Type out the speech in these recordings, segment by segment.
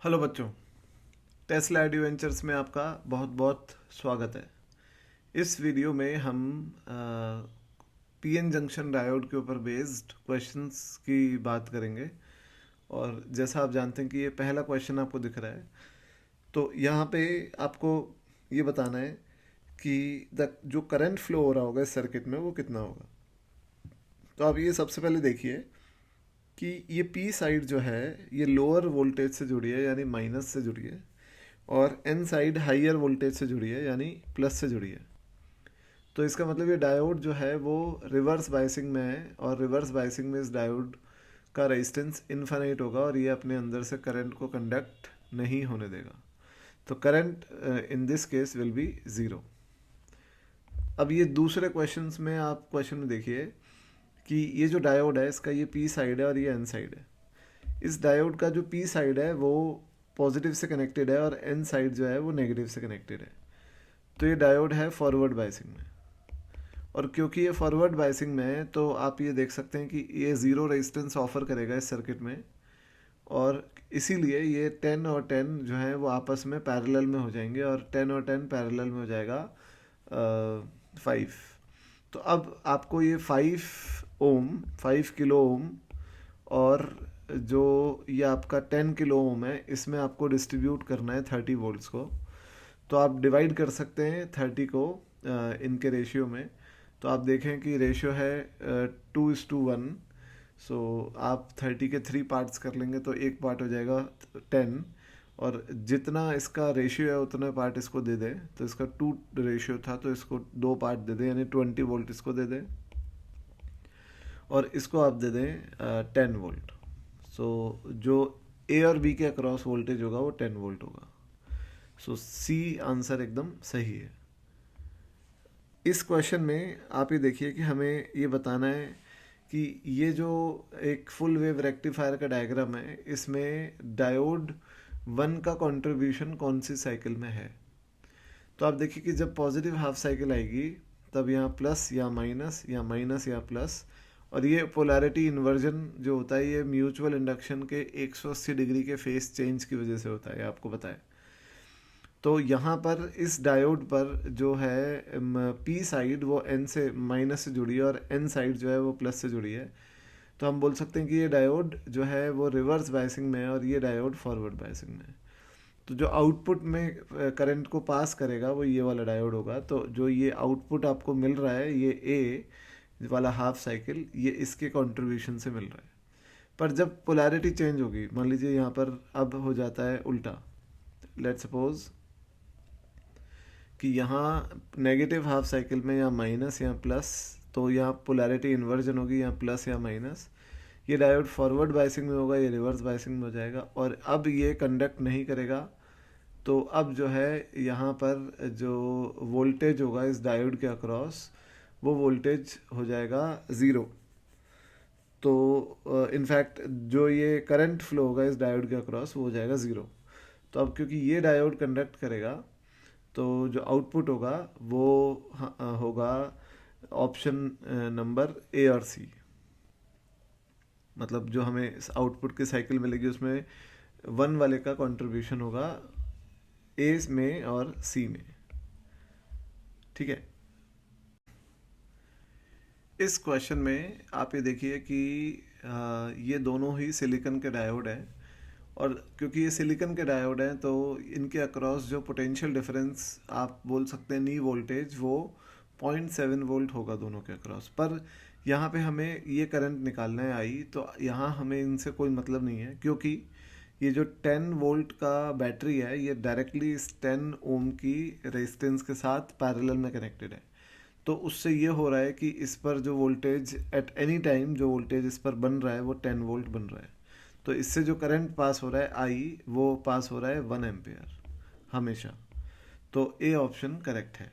Hello बच्चों, Tesla adventures में आपका बहुत बहुत स्वागत है। इस वीडियो में हम पीएन जंक्शन डायोड के ऊपर बेस्ड क्वेश्चंस की बात करेंगे। और जैसा आप जानते हैं कि ये पहला क्वेश्चन आपको दिख रहा है, तो यहाँ पे आपको ये बताना है कि जो करंट फ्लो हो रहा होगा इस सर्किट में वो कितना होगा। तो आप ये सबसे पहले देखिए कि ये पी साइड जो है ये लोअर वोल्टेज से जुड़ी है, यानी माइनस से जुड़ी है, और एन साइड हाइयर वोल्टेज से जुड़ी है, यानी प्लस से जुड़ी है। तो इसका मतलब ये डायोड जो है वो रिवर्स बायसिंग में है, और रिवर्स बायसिंग में इस डायोड का रेजिस्टेंस इनफाइनाइट होगा और ये अपने अंदर से करंट को कंडक्ट नहीं होने देगा। तो current in this case will be zero. अब ये दूसरे क्वेश्चंस में आप क्वेश्चन में देखिए कि ये जो डायोड है इसका ये पी साइड है और ये एन साइड है। इस डायोड का जो पी साइड है वो पॉजिटिव से कनेक्टेड है और एन साइड जो है वो नेगेटिव से कनेक्टेड है। तो ये डायोड है फॉरवर्ड बायसिंग में, और क्योंकि ये फॉरवर्ड बायसिंग में है तो आप ये देख सकते हैं कि ये ज़ीरो रेजिस्टेंस ऑफर करेगा इस सर्किट में, और इसीलिए ये 10 और 10 जो है वो आपस में पैरेलल में हो जाएंगे, और 10 और 10 पैरेलल में हो जाएगा 5। तो अब आपको ये 5 किलो ओम और जो ये आपका 10 किलो ओम है इसमें आपको डिस्ट्रीब्यूट करना है 30 वोल्ट्स को। तो आप डिवाइड कर सकते हैं 30 को इनके रेशियो में। तो आप देखें कि रेशियो है 2:1। सो आप 30 के 3 पार्ट्स कर लेंगे तो एक पार्ट हो जाएगा 10, और जितना इसका रेशियो है उतना पार्ट इसको दे दें। तो इसका 2 रेशियो था तो इसको 2 पार्ट दे दें, यानी 20 वोल्ट इसको दे दें, और इसको आप दे दें 10 वोल्ट। सो जो ए और बी के अक्रॉस वोल्टेज होगा वो 10 वोल्ट होगा। सो सी आंसर एकदम सही है। इस क्वेश्चन में आप ये देखिए कि हमें ये बताना है कि ये जो एक फुल वेव रेक्टिफायर का डायग्राम है इसमें डायोड 1 का कंट्रीब्यूशन कौन सी साइकिल में है। तो आप देखिए कि जब पॉजिटिव हाफ साइकिल आएगी तब यहाँ प्लस या माइनस या माइनस या प्लस, और ये पोलैरिटी इन्वर्जन जो होता है ये म्यूचुअल इंडक्शन के 180 डिग्री के फेस चेंज की वजह से होता है, आपको बताया। तो यहाँ पर इस डायोड पर जो है पी साइड वो एन से माइनस से जुड़ी है और एन साइड जो है वो प्लस से जुड़ी है। तो हम बोल सकते हैं कि ये डायोड जो है वो रिवर्स बायसिंग में है और ये डायोड फॉरवर्ड बायसिंग में है। तो जो आउटपुट में करंट को पास करेगा वो ये वाला डायोड होगा। तो जो ये आउटपुट आपको मिल रहा है ये ए वाला हाफ साइकिल, ये इसके कंट्रीब्यूशन से मिल रहा है। पर जब पोलैरिटी चेंज होगी, मान लीजिए यहाँ पर अब हो जाता है उल्टा, लेट्स सपोज कि यहाँ नेगेटिव हाफ साइकिल में या माइनस या प्लस, तो यहाँ पोलैरिटी इन्वर्जन होगी, यहाँ प्लस या माइनस। ये डायोड फॉरवर्ड बायसिंग में होगा, ये रिवर्स बायसिंग में हो जाएगा, और अब ये कंडक्ट नहीं करेगा। तो अब जो है यहाँ पर जो वोल्टेज होगा इस डायोड के अक्रॉस वो वोल्टेज हो जाएगा ज़ीरो। तो इनफैक्ट जो ये करंट फ्लो होगा इस डायोड के अक्रॉस वो हो जाएगा ज़ीरो। तो अब क्योंकि ये डायोड कंडक्ट करेगा तो जो आउटपुट होगा वो होगा ऑप्शन नंबर ए और सी। मतलब जो हमें इस आउटपुट की साइकिल मिलेगी उसमें 1 वाले का कंट्रीब्यूशन होगा ए में और सी में। ठीक है। इस क्वेश्चन में आप ये देखिए कि ये दोनों ही सिलिकॉन के डायोड हैं, और क्योंकि ये सिलिकॉन के डायोड हैं तो इनके अक्रॉस जो पोटेंशियल डिफरेंस आप बोल सकते हैं नी वोल्टेज वो 0.7 वोल्ट होगा दोनों के अक्रॉस। पर यहाँ पे हमें ये करंट निकालना है आई, तो यहाँ हमें इनसे कोई मतलब नहीं है, क्योंकि ये जो 10 वोल्ट का बैटरी है ये डायरेक्टली इस 10 ओम की रेजिस्टेंस के साथ पैरेलल में कनेक्टेड है। तो उससे ये हो रहा है कि इस पर जो वोल्टेज एट एनी टाइम जो वोल्टेज इस पर बन रहा है वो 10 वोल्ट बन रहा है। तो इससे जो करंट पास हो रहा है आई वो पास हो रहा है 1 एम्पियर हमेशा। तो ए ऑप्शन करेक्ट है।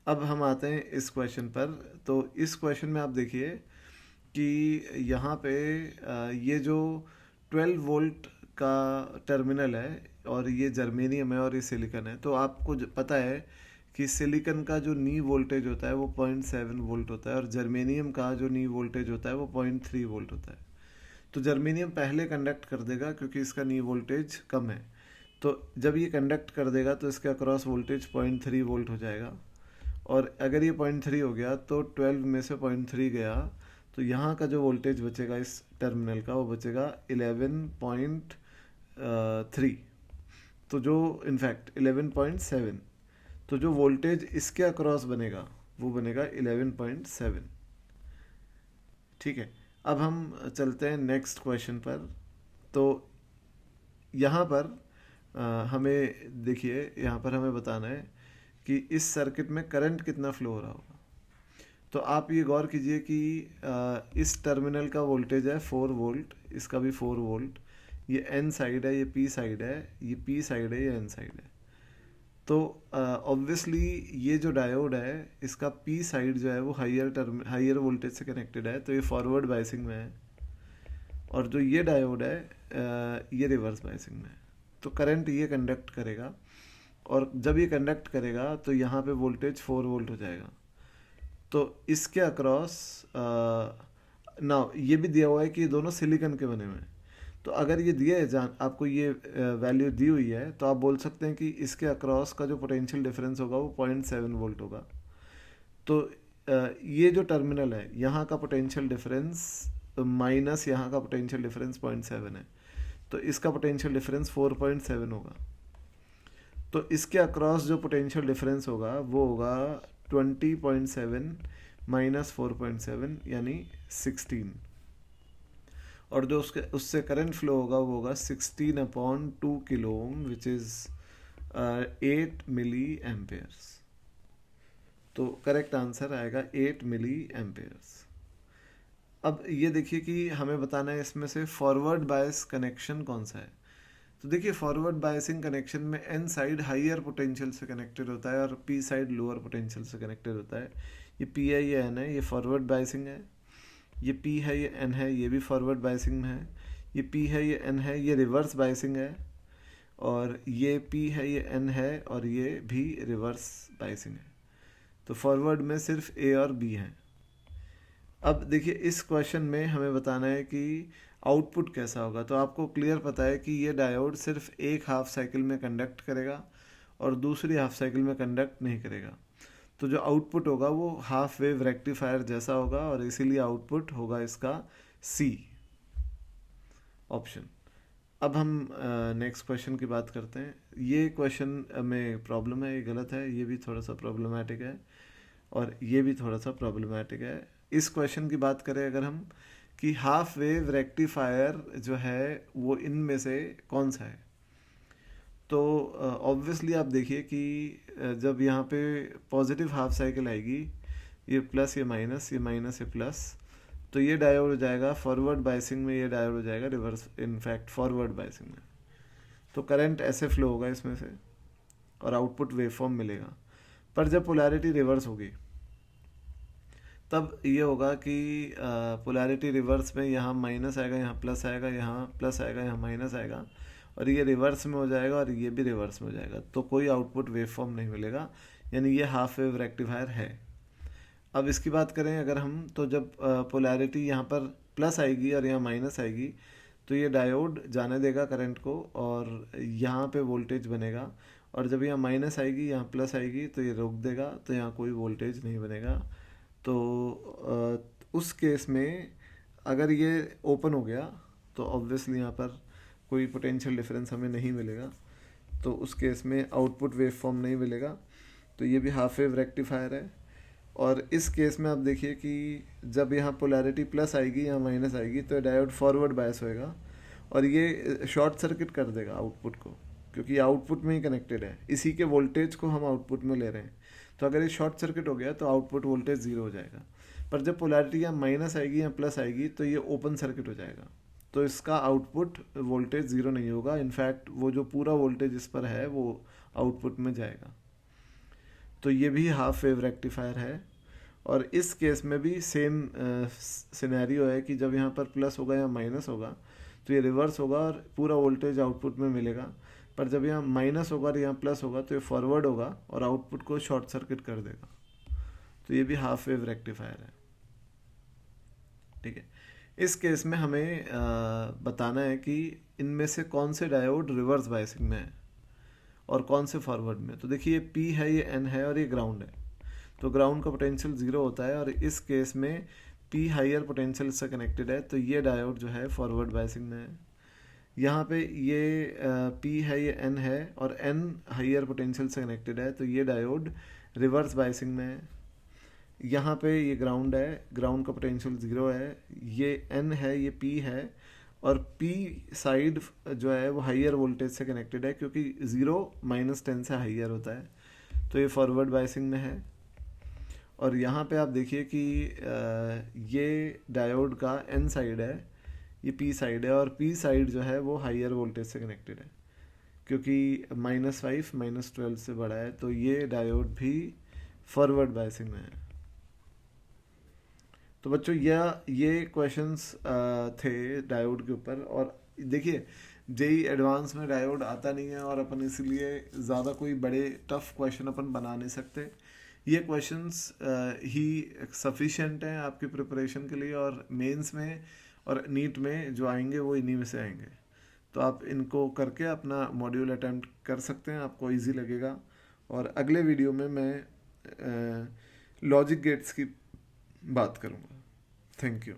अब हम आते हैं इस क्वेश्चन पर। तो इस क्वेश्चन में आप देखिए कि यहाँ पे ये जो 12 वोल्ट का टर्मिनल है और ये जर्मेनियम है और ये सिलिकॉन है। तो आपको पता है कि सिलिकॉन का जो नी वोल्टेज होता है वो 0.7 वोल्ट होता है, और जर्मेनियम का जो नी वोल्टेज होता है वो 0.3 वोल्ट होता है। तो जर्मेनियम पहले कंडक्ट कर देगा क्योंकि इसका नी वोल्टेज कम है। तो जब ये कंडक्ट कर देगा तो इसके अक्रॉस वोल्टेज 0.3 वोल्ट हो जाएगा, और अगर ये 0.3 हो गया तो 12 में से 0.3 गया, तो यहाँ का जो वोल्टेज बचेगा इस टर्मिनल का वो बचेगा 11.3, तो जो इनफैक्ट 11.7, तो जो वोल्टेज इसके अक्रॉस बनेगा वो बनेगा 11.7। ठीक है, अब हम चलते हैं नेक्स्ट क्वेश्चन पर। तो यहाँ पर हमें देखिए, यहाँ पर हमें बताना है कि इस सर्किट में करंट कितना फ्लो हो रहा होगा। तो आप ये गौर कीजिए कि इस टर्मिनल का वोल्टेज है 4 वोल्ट, इसका भी 4 वोल्ट, ये N साइड है, ये P साइड है, ये P साइड है, ये N साइड है। तो ऑब्वियसली ये जो डायोड है इसका P साइड जो है वो हायर वोल्टेज से कनेक्टेड है, तो ये फॉरवर्ड बायसिंग में है, और जो ये डायोड है ये रिवर्स बायसिंग में है। तो करंट ये कंडक्ट करेगा, और जब ये कंडक्ट करेगा तो यहाँ पे वोल्टेज 4 वोल्ट हो जाएगा। तो इसके अक्रॉस ना ये भी दिया हुआ है कि ये दोनों सिलिकॉन के बने हुए हैं। तो अगर ये दिया है आपको ये वैल्यू दी हुई है, तो आप बोल सकते हैं कि इसके अक्रॉस का जो पोटेंशियल डिफरेंस होगा वो 0.7 वोल्ट होगा। तो ये जो टर्मिनल है यहाँ का पोटेंशियल डिफरेंस माइनस यहाँ का पोटेंशियल डिफरेंस 0.7 है, तो इसका पोटेंशियल डिफरेंस 4.7 होगा। तो इसके अक्रॉस जो पोटेंशियल डिफरेंस होगा वो होगा 20.7 माइनस 4.7 यानी 16, और जो उससे करंट फ्लो होगा वो होगा 16/2 kilo ohm which is 8 milli amperes. तो करेक्ट आंसर आएगा 8 मिली एम्पेयर्स। अब ये देखिए कि हमें बताना है इसमें से फॉरवर्ड बायस कनेक्शन कौन सा है। तो देखिए फॉरवर्ड बायसिंग कनेक्शन में N साइड हाइयर पोटेंशियल से कनेक्टेड होता है और P साइड लोअर पोटेंशियल से कनेक्टेड होता है। ये P है, ये N है, ये फॉरवर्ड बायसिंग है। ये P है, ये N है, ये भी फॉरवर्ड बायसिंग में है। ये P है, ये N है, ये रिवर्स बायसिंग है। और ये P है, ये N है, और ये भी रिवर्स बायसिंग है। तो फॉरवर्ड में सिर्फ A और B हैं। अब देखिए इस क्वेश्चन में हमें बताना है कि आउटपुट कैसा होगा। तो आपको क्लियर पता है कि ये डायोड सिर्फ एक हाफ साइकिल में कंडक्ट करेगा और दूसरी हाफ साइकिल में कंडक्ट नहीं करेगा। तो जो आउटपुट होगा वो हाफ वेव रेक्टिफायर जैसा होगा, और इसीलिए आउटपुट होगा इसका C ऑप्शन। अब हम नेक्स्ट क्वेश्चन की बात करते हैं। ये क्वेश्चन में प्रॉब्लम है, ये गलत है, ये भी थोड़ा सा प्रॉब्लमैटिक है, और ये भी थोड़ा सा प्रॉब्लमैटिक है। इस क्वेश्चन की बात करें अगर हम कि हाफ वेव रेक्टिफायर जो है वो इनमें से कौन सा है, तो ऑब्वियसली आप देखिए कि जब यहाँ पे पॉजिटिव हाफ साइकिल आएगी, ये प्लस ये माइनस, ये माइनस ये प्लस, तो ये डायोड हो जाएगा फॉरवर्ड बायसिंग में, ये डायोड हो जाएगा रिवर्स इनफैक्ट फॉरवर्ड बायसिंग में। तो करंट ऐसे फ्लो होगा इसमें से और आउटपुट वेवफॉर्म मिलेगा। पर जब पोलैरिटी रिवर्स होगी तब ये होगा कि पोलैरिटी रिवर्स में यहाँ माइनस आएगा, यहाँ प्लस आएगा, यहाँ प्लस आएगा, यहाँ माइनस आएगा, और ये रिवर्स में हो जाएगा और ये भी रिवर्स में हो जाएगा। तो कोई आउटपुट वेवफॉर्म नहीं मिलेगा, यानी ये हाफ वेव रेक्टिफायर है। अब इसकी बात करें अगर हम, तो जब पोलैरिटी यहाँ पर प्लस आएगी और यहाँ माइनस आएगी तो ये डायोड जाने देगा करंट को और यहाँ पे वोल्टेज बनेगा, और जब यहाँ माइनस आएगी, यहाँ प्लस आएगी तो ये रोक देगा, तो यहाँ कोई वोल्टेज नहीं बनेगा। तो उस केस में अगर ये ओपन हो गया तो ऑब्वियसली यहाँ पर कोई पोटेंशियल डिफरेंस हमें नहीं मिलेगा, तो उस केस में आउटपुट वेव फॉर्म नहीं मिलेगा। तो ये भी हाफ वेव रेक्टिफायर है। और इस केस में आप देखिए कि जब यहाँ पोलैरिटी प्लस आएगी, यहाँ माइनस आएगी, तो डायोड फॉरवर्ड बायस होएगा और ये शॉर्ट सर्किट कर देगा आउटपुट को, क्योंकि आउटपुट में ही कनेक्टेड है, इसी के वोल्टेज को हम आउटपुट में ले रहे हैं। तो अगर ये शॉर्ट सर्किट हो गया तो आउटपुट वोल्टेज ज़ीरो हो जाएगा। पर जब पोलैरिटी यहाँ माइनस आएगी या प्लस आएगी तो ये ओपन सर्किट हो जाएगा, तो इसका आउटपुट वोल्टेज ज़ीरो नहीं होगा, इनफैक्ट वो जो पूरा वोल्टेज इस पर है वो आउटपुट में जाएगा। तो ये भी हाफ वेव रेक्टिफायर है। और इस केस में भी सेम सिनेरियो है कि जब यहाँ पर प्लस होगा या माइनस होगा तो ये रिवर्स होगा और पूरा वोल्टेज आउटपुट में मिलेगा। पर जब यहाँ माइनस होगा और यहाँ प्लस होगा तो ये फॉरवर्ड होगा और आउटपुट को शॉर्ट सर्किट कर देगा। तो ये भी हाफ वेव रेक्टिफायर है। ठीक है। इस केस में हमें बताना है कि इनमें से कौन से डायोड रिवर्स बायसिंग में है और कौन से फॉरवर्ड में। तो देखिए ये P है, ये N है और ये ग्राउंड है। तो ग्राउंड का पोटेंशियल ज़ीरो होता है और इस केस में P हाइयर पोटेंशियल से कनेक्टेड है, तो ये डायोड जो है फॉरवर्ड बायसिंग में है। यहाँ पे ये P है, ये N है और N हाइयर पोटेंशियल से कनेक्टेड है, तो ये डायोड रिवर्स बायसिंग में है। यहाँ पे ये ग्राउंड है, ग्राउंड का पोटेंशियल ज़ीरो है, ये N है, ये P है और P साइड जो है वो हाइयर वोल्टेज से कनेक्टेड है, क्योंकि ज़ीरो -10 से हाइयर होता है, तो ये फॉरवर्ड बायसिंग में है। और यहाँ पे आप देखिए कि ये डायोड का N साइड है, ये P साइड है और P साइड जो है वो हाइयर वोल्टेज से कनेक्टेड है, क्योंकि -5 -12 से बड़ा है, तो ये डायोड भी फॉरवर्ड बायसिंग में है। तो बच्चों ये क्वेश्चंस थे डायोड के ऊपर। और देखिए जेई एडवांस में डायोड आता नहीं है और अपन इसलिए ज़्यादा कोई बड़े टफ क्वेश्चन अपन बना नहीं सकते। ये क्वेश्चंस ही सफिशिएंट हैं आपकी प्रिपरेशन के लिए, और मेंस में और नीट में जो आएंगे वो इन्हीं में से आएंगे। तो आप इनको करके अपना मॉड्यूल अटेम्प्ट कर सकते हैं, आपको इजी लगेगा। और अगले वीडियो में मैं लॉजिक गेट्स की बात करूँगा। Thank you.